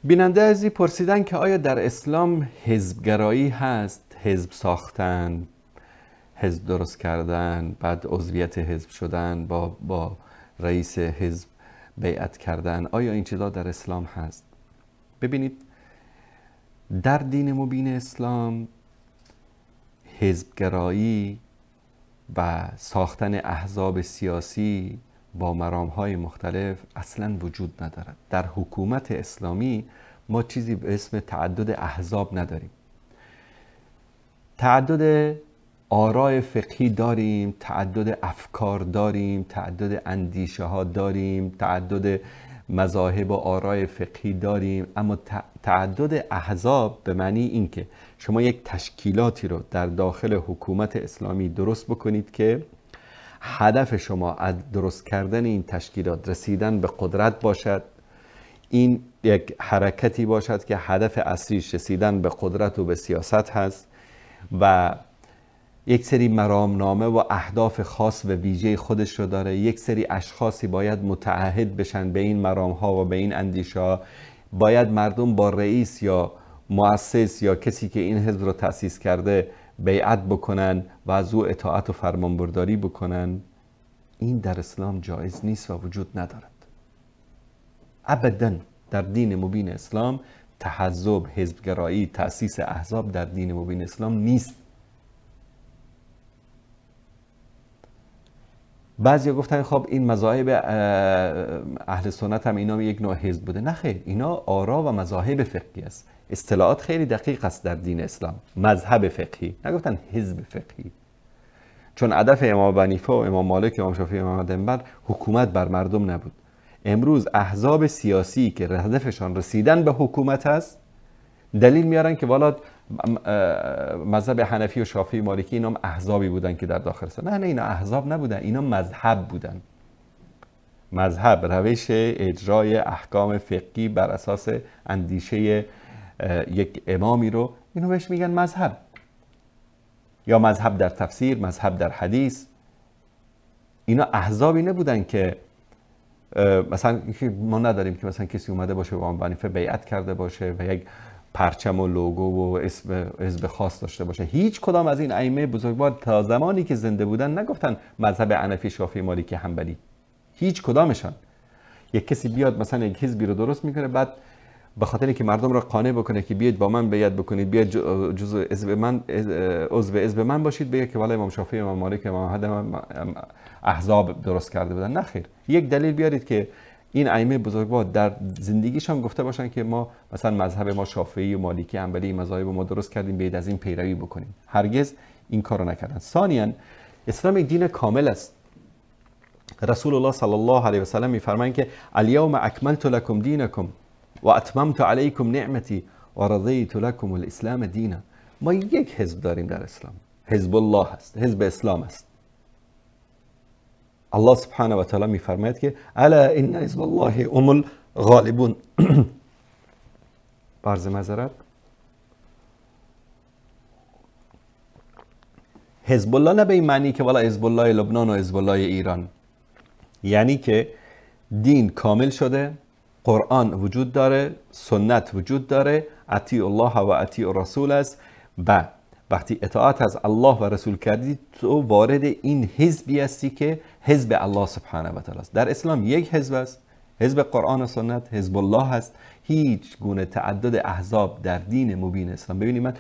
بیننده ازی پرسیدن که آیا در اسلام حزبگرایی هست؟ حزب ساختن، حزب درست کردن، بعد عضویت حزب شدن، با رئیس حزب بیعت کردن، آیا این چیزا در اسلام هست؟ ببینید، در دین مبین اسلام حزبگرایی و ساختن احزاب سیاسی با مرامهای مختلف اصلا وجود ندارد. در حکومت اسلامی ما چیزی به اسم تعدد احزاب نداریم. تعدد آراء فقهی داریم، تعدد افکار داریم، تعدد اندیشه ها داریم، تعدد مذاهب و آراء فقهی داریم، اما تعدد احزاب به معنی این که شما یک تشکیلاتی رو در داخل حکومت اسلامی درست بکنید که هدف شما از درست کردن این تشکیلات رسیدن به قدرت باشد. این یک حرکتی باشد که هدف اصلیش رسیدن به قدرت و به سیاست هست و یک سری مرامنامه و اهداف خاص و ویژه خودش رو داره. یک سری اشخاصی باید متعهد بشن به این مرامها و به این اندیشه ها. باید مردم با رئیس یا مؤسس یا کسی که این حزب رو تأسیس کرده بیعت بکنن و از او اطاعت و فرمانبرداری بکنن. این در اسلام جایز نیست و وجود ندارد. ابداً در دین مبین اسلام تحزب، حزبگرایی، تأسیس احزاب در دین مبین اسلام نیست. بعضی گفتن خب این مذاهب اهل سنت هم اینا یک نوع حزب بوده. نه خیر، اینا آرا و مذاهب فقهی است. اصطلاحات خیلی دقیق است در دین اسلام. مذهب فقهی، نگفتن حزب فقهی، چون هدف امام ابو حنیفه و امام مالک و امام شافعی و امام احمد بن حنبل حکومت بر مردم نبود. امروز احزاب سیاسی که هدفشان رسیدن به حکومت است دلیل میارن که والا مذهب حنفی و شافعی مالکی اینا هم احزابی بودن که در داخل است. نه اینا احزاب نبودن، اینا مذهب بودن. مذهب روش اجرای احکام فقهی بر اساس اندیشه یک امامی رو اینو بهش میگن مذهب، یا مذهب در تفسیر، مذهب در حدیث. اینا احزابی نبودن که مثلا ما نداریم که مثلا کسی اومده باشه با امام حنیفه بیعت کرده باشه و یک پرچم و لوگو و اسم حزب خاص داشته باشه. هیچ کدام از این ائمه بزرگوار تا زمانی که زنده بودن نگفتن مذهب حنفی، شافعی، مالکی، حنبلی. هیچ کدامشان. یک کسی بیاد مثلا یک حزبی رو درست میکنه، بعد به خاطر اینکه مردم رو قانع بکنه که بیاید با من بیعت بکنید، بیاید جزء حزب من، عضو حزب من باشید، بگه که والا امام شافعی، امام مالک، امام احمد احزاب درست کرده بودن. نه خیر. یک دلیل بیارید که این ائمه بزرگوار در زندگیشان گفته باشن که ما مثلا مذهب ما شافعی و مالکی حنبلی مذاهب ما درست کردیم، بیاید از این پیروی بکنیم. هرگز این کارو نکردن. ثانیاً اسلام یک دین کامل است. رسول الله صلی الله علیه و سلم میفرمایند که الیوم اکملت لکم دینکم و اتممت علیکم نعمتی و رضیت لکم الاسلام دینا. ما یک حزب داریم در اسلام، حزب الله هست، حزب اسلام است. الله سبحانه و تعالی میفرماید که الا ان حزب الله هم الغالبون. عرض معذرت، حزب الله نه به این معنی که والا حزب الله لبنان و حزب الله ایران. یعنی که دین کامل شده، قرآن وجود داره، سنت وجود داره، اطیع الله و اطیع الرسول است. و وقتی اطاعت از الله و رسول کردی تو وارد این حزبی هستی که حزب الله سبحانه و تعالی است. در اسلام یک حزب است، حزب قرآن و سنت، حزب الله است. هیچ گونه تعدد احزاب در دین مبین اسلام. ببینید، من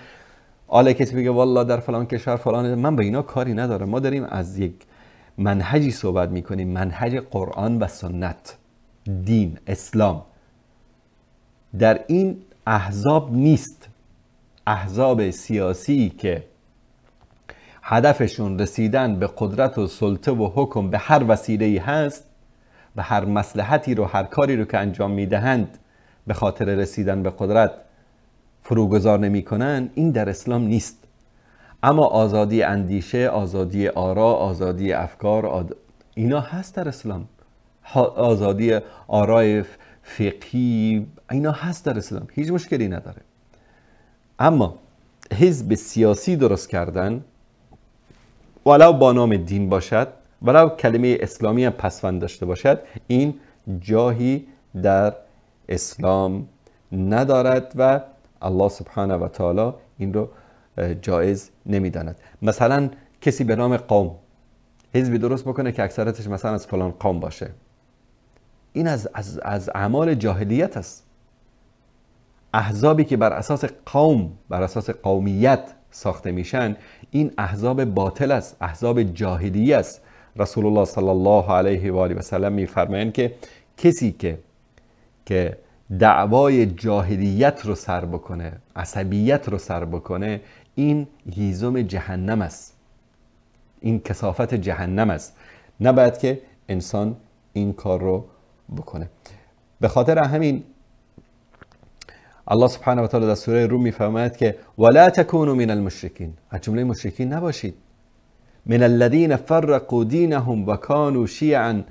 حالا کسی میگه والله در فلان کشور فلان، من به اینا کاری ندارم. ما داریم از یک منهجی صحبت میکنیم، منهج قرآن و سنت، دین اسلام. در این احزاب نیست. احزاب سیاسی که هدفشون رسیدن به قدرت و سلطه و حکم به هر وسیله‌ای هست، به هر مصلحتی رو، هر کاری رو که انجام میدهند به خاطر رسیدن به قدرت فروگذار نمی‌کنن، این در اسلام نیست. اما آزادی اندیشه، آزادی آرا، آزادی افکار، اینا هست در اسلام. آزادی آرای فقهی اینا هست در اسلام، هیچ مشکلی نداره. اما حزب سیاسی درست کردن، ولو با نام دین باشد، ولو کلمه اسلامی هم پسوند داشته باشد، این جاهی در اسلام ندارد و الله سبحانه و تعالی این رو جایز نمیداند. مثلا کسی به نام قوم حزبی درست بکنه که اکثرتش مثلا از فلان قوم باشه، این از اعمال جاهلیت است. احزابی که بر اساس قوم، بر اساس قومیت ساخته میشن، این احزاب باطل است، احزاب جاهلی است. رسول الله صلی الله علیه و آله و سلم میفرمایند که کسی که دعوای جاهلیت رو سر بکنه، عصبیت رو سر بکنه، این هیزم جهنم است، این کثافت جهنم است. نباید که انسان این کار رو بکنه. به خاطر همین الله سبحانه و تعالی در سوره روم میفرماید که ولا تکونوا من المشرکین، از جمله مشرکین نباشید. من الذين فرقوا دینهم و كانوا شیعا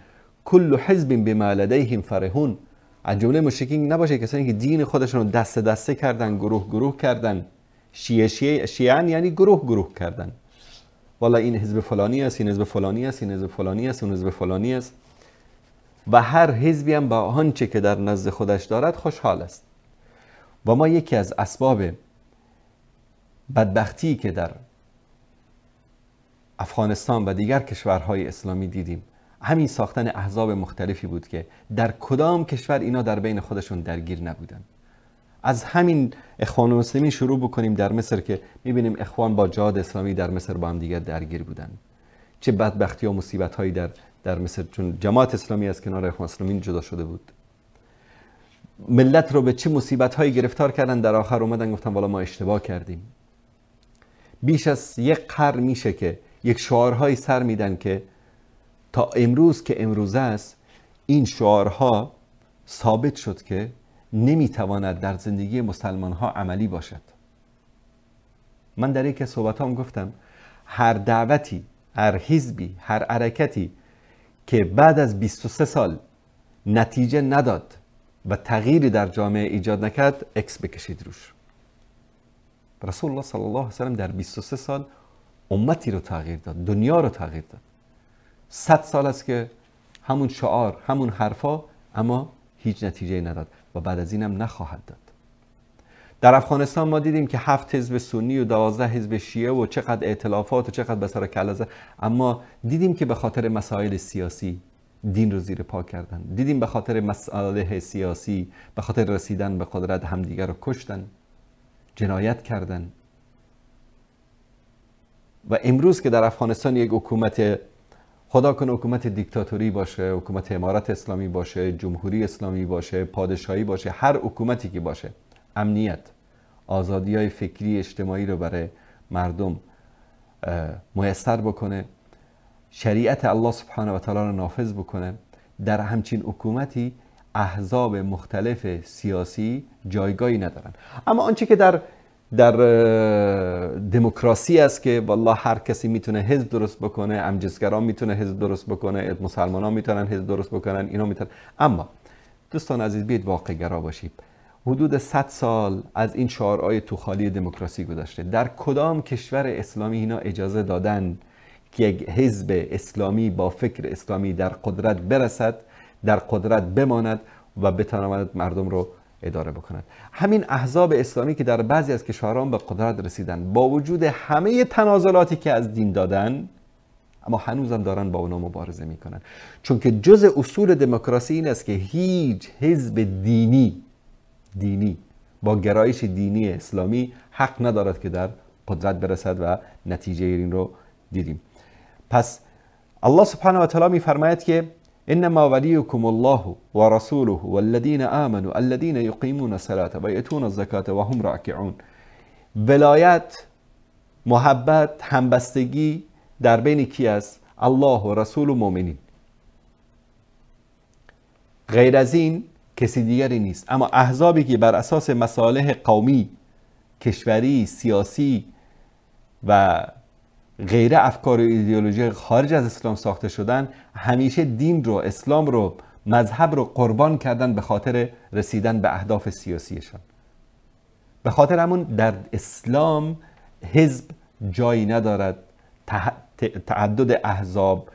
كل حزب بما لديهم فرحون، از جمله مشرکین نباشید کسانی که دین خودشون رو دسته دسته کردن، گروه گروه کردن. شیعن یعنی گروه گروه کردن. والا این حزب فلانی است، این حزب فلانی است، این حزب فلانی است، اون حزب فلانی است، و هر حزبی هم با آنچه که در نزد خودش دارد خوشحال است. و ما یکی از اسباب بدبختی که در افغانستان و دیگر کشورهای اسلامی دیدیم همین ساختن احزاب مختلفی بود که در کدام کشور اینا در بین خودشون درگیر نبودن. از همین اخوان المسلمین شروع بکنیم در مصر که میبینیم اخوان با جهاد اسلامی در مصر با هم دیگر درگیر بودن. چه بدبختی و مصیبت هایی در مصر، چون جماعت اسلامی از کنار اخوان المسلمین جدا شده بود. ملت رو به چه مصیبت هایی گرفتار کردن، در آخر اومدن گفتن والا ما اشتباه کردیم. بیش از یک قرن میشه که یک شعارهایی سر میدن که تا امروز که امروز است این شعارها ثابت شد که نمیتواند در زندگی مسلمان ها عملی باشد. من در یک صحبت هم گفتم هر دعوتی، هر حزبی، هر حرکتی که بعد از 23 سال نتیجه نداد و تغییری در جامعه ایجاد نکرد، اکس بکشید روش. رسول الله صلی الله علیه و سلم در 23 سال امتی رو تغییر داد، دنیا رو تغییر داد. 100 سال است که همون شعار، همون حرفا، اما هیچ نتیجه نداد و بعد از اینم نخواهد داد. در افغانستان ما دیدیم که 7 حزب سنی و 12 حزب شیعه و چقدر ائتلافات و چقدر بسر کله زد، اما دیدیم که به خاطر مسائل سیاسی دین رو زیر پا کردن. دیدیم به خاطر مسائل سیاسی، به خاطر رسیدن به قدرت همدیگر رو کشتن، جنایت کردن. و امروز که در افغانستان یک حکومت، خدا کنه حکومت دیکتاتوری باشه، حکومت امارت اسلامی باشه، جمهوری اسلامی باشه، پادشاهی باشه، هر حکومتی که باشه، امنیت، آزادی‌های فکری اجتماعی رو برای مردم میسر بکنه، شریعت الله سبحانه و تعالی رو نافذ بکنه، در همچین حکومتی احزاب مختلف سیاسی جایگاهی ندارن. اما آنچه که در دموکراسی است که والله هر کسی میتونه حزب درست بکنه، امجدگران میتونه حزب درست بکنه، مسلمانان میتونن حزب درست بکنن، اینا میتونن. اما دوستان عزیز بیاید واقع گرا باشیم. حدود 100 سال از این شعارهای توخالی دموکراسی گذشته. در کدام کشور اسلامی اینا اجازه دادن که یک حزب اسلامی با فکر اسلامی در قدرت برسد، در قدرت بماند و بتواند مردم رو اداره بکنند؟ همین احزاب اسلامی که در بعضی از کشورها به قدرت رسیدن، با وجود همه تنازلاتی که از دین دادن، اما هنوزم دارن با اونا مبارزه میکنن. چون که جز اصول دموکراسی این است که هیچ حزب دینی با گرایش دینی اسلامی حق ندارد که در قدرت برسد و نتیجه این رو دیدیم. پس الله سبحانه و تعالی میفرماید که انما ولیکم الله و رسوله والذین آمنوا الذین یقیمون الصلاة و یؤتون الزکاة و هم راکعون. ولایت، محبت، همبستگی در بین کی است؟ الله و رسول و مؤمنین. غیر از این کسی دیگری نیست. اما احزابی که بر اساس مصالح قومی، کشوری، سیاسی و غیر افکار و ایدئولوژی خارج از اسلام ساخته شدن، همیشه دین رو، اسلام رو، مذهب رو قربان کردن به خاطر رسیدن به اهداف سیاسیشان. به خاطر همون در اسلام حزب جایی ندارد، تعدد احزاب.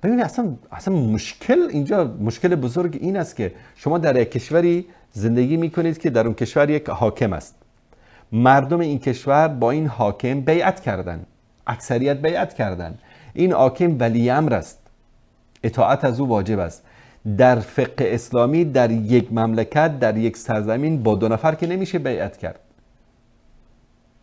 ببینید اصلا مشکل اینجا، مشکل بزرگ این است که شما در یک کشوری زندگی میکنید که در اون کشور یک حاکم است. مردم این کشور با این حاکم بیعت کردن، اکثریت بیعت کردن. این حاکم ولی امر است، اطاعت از او واجب است. در فقه اسلامی در یک مملکت، در یک سرزمین با 2 نفر که نمیشه بیعت کرد.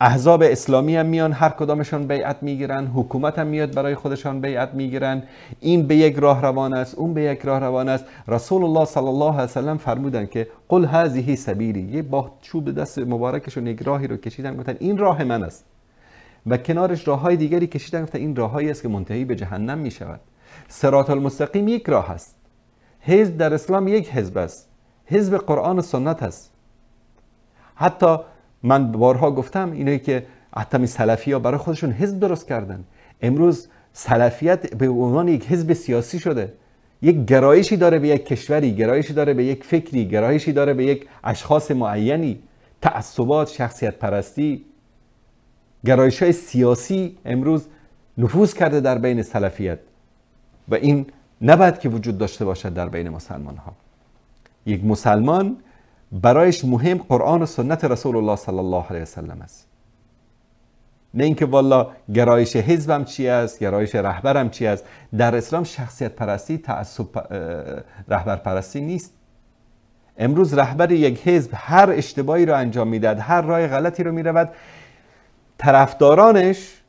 احزاب اسلامی هم میان، هر کدامشون بیعت میگیرن، حکومت هم میاد برای خودشان بیعت میگیرن. این به یک راه روان است، اون به یک راه روان است. رسول الله صلی الله علیه و سلم فرمودن که قل هذه سبیلی، یه با چوب دست مبارکشون یک راهی رو کشیدن، گفتن این راه من است، و کنارش راههای دیگری کشیدن، گفتن این راههایی است که منتهی به جهنم میشود. صراط المستقیم یک راه است. حزب در اسلام یک حزب است، حزب قرآن و سنت است. حتی من بارها گفتم اینایی که حتی سلفی ها برای خودشون حزب درست کردن. امروز سلفیت به عنوان یک حزب سیاسی شده، یک گرایشی داره به یک کشوری، گرایشی داره به یک فکری، گرایشی داره به یک اشخاص معینی. تعصبات، شخصیت پرستی، گرایش های سیاسی امروز نفوذ کرده در بین سلفیت و این نباید که وجود داشته باشد در بین مسلمان ها. یک مسلمان برایش مهم قرآن و سنت رسول الله صلی الله علیه و سلم است، نه اینکه والا گرایش حزبم چی است، گرایش رهبرم چی است. در اسلام شخصیت پرستی، تعصب رهبر پرستی نیست. امروز رهبر یک حزب هر اشتباهی رو انجام میدهد، هر راه غلطی رو میرود، طرفدارانش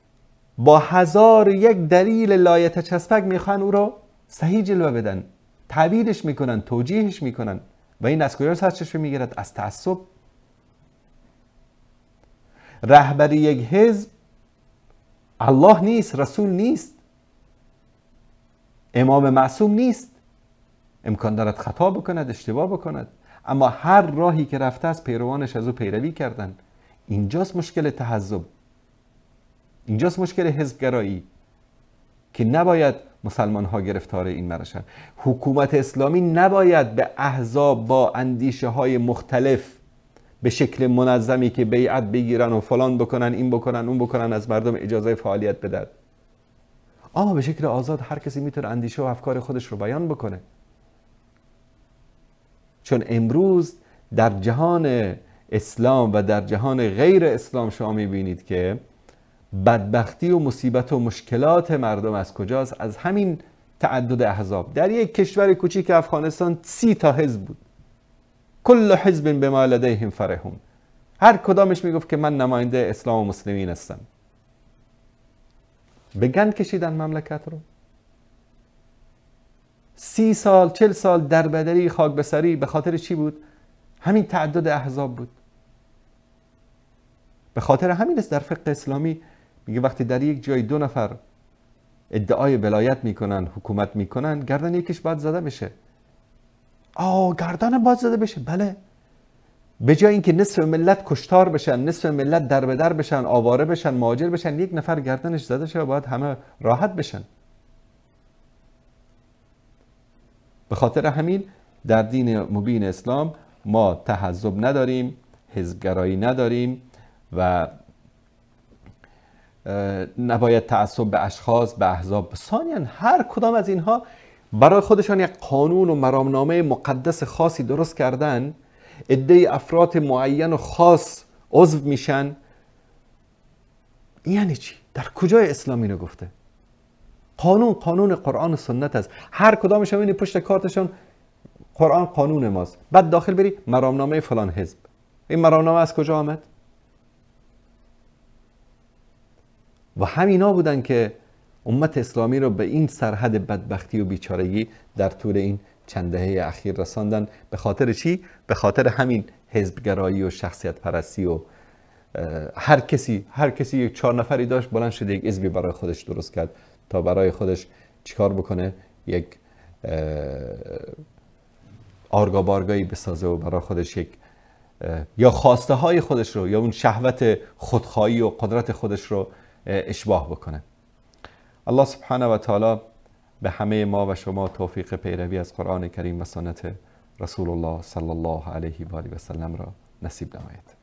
با 1001 دلیل لایتچسبک میخوان او رو صحیح جلوه بدن، تعبیرش میکنن، توجیهش میکنن، و این از کجا سرچشمه میگیرد؟ از تعصب. رهبر یک حزب الله نیست، رسول نیست، امام معصوم نیست، امکان دارد خطا بکند، اشتباه بکند، اما هر راهی که رفته است پیروانش از او پیروی کردن. اینجاست مشکل تحزب، اینجاست مشکل حزبگرایی که نباید مسلمان ها گرفتار این مرشن. حکومت اسلامی نباید به احزاب با اندیشه های مختلف به شکل منظمی که بیعت بگیرن و فلان بکنن، این بکنن، اون بکنن، از مردم اجازه فعالیت بدن. به شکل آزاد هر کسی میتونه اندیشه و افکار خودش رو بیان بکنه. چون امروز در جهان اسلام و در جهان غیر اسلام شما میبینید که بدبختی و مصیبت و مشکلات مردم از کجاست؟ از همین تعدد احزاب. در یک کشور کوچیک افغانستان 30 تا حزب بود، کل حزب بما لدیهم فرحون، هر کدامش میگفت که من نماینده اسلام و مسلمین هستم. به گند کشیدن مملکت رو. 30 سال 40 سال دربدری، خاک بسری. به خاطر چی بود؟ همین تعدد احزاب بود. به خاطر همین است در فقه اسلامی میگه وقتی در یک جای 2 نفر ادعای ولایت میکنن، حکومت میکنن، گردن یکیش باید زده بشه. گردن باید زده بشه؟ بله. به جای اینکه نصف ملت کشتار بشن، نصف ملت دربدر بشن، آواره بشن، مهاجر بشن، یک نفر گردنش زده شه و باید همه راحت بشن. به خاطر همین در دین مبین اسلام ما تحزب نداریم، حزبگرایی نداریم و نباید تعصب به اشخاص، به احزاب. ثانیاً هر کدام از اینها برای خودشان یک قانون و مرامنامه مقدس خاصی درست کردن، عده افراد معین و خاص عضو میشن. یعنی چی؟ در کجای اسلام اینو گفته؟ قانون قرآن و سنت است. هر کدامشون این پشت کارتشون قرآن قانون ماست. بعد داخل بری مرامنامه فلان حزب. این مرامنامه از کجا آمد؟ و همینا بودن که امت اسلامی رو به این سرحد بدبختی و بیچارگی در طول این چند دهه اخیر رساندن. به خاطر چی؟ به خاطر همین حزبگرایی و شخصیت پرستی و هر کسی یک 4 نفری داشت بلند شده یک حزبی برای خودش درست کرد تا برای خودش چیکار بکنه؟ یک آرگا بارگایی بسازه و برای خودش یک یا خواسته های خودش رو یا اون شهوت خودخواهی و قدرت خودش رو اشباع بکنه. الله سبحانه و تعالی به همه ما و شما توفیق پیروی از قرآن کریم و سنت رسول الله صلی الله علیه و آله و سلم را نصیب نماید.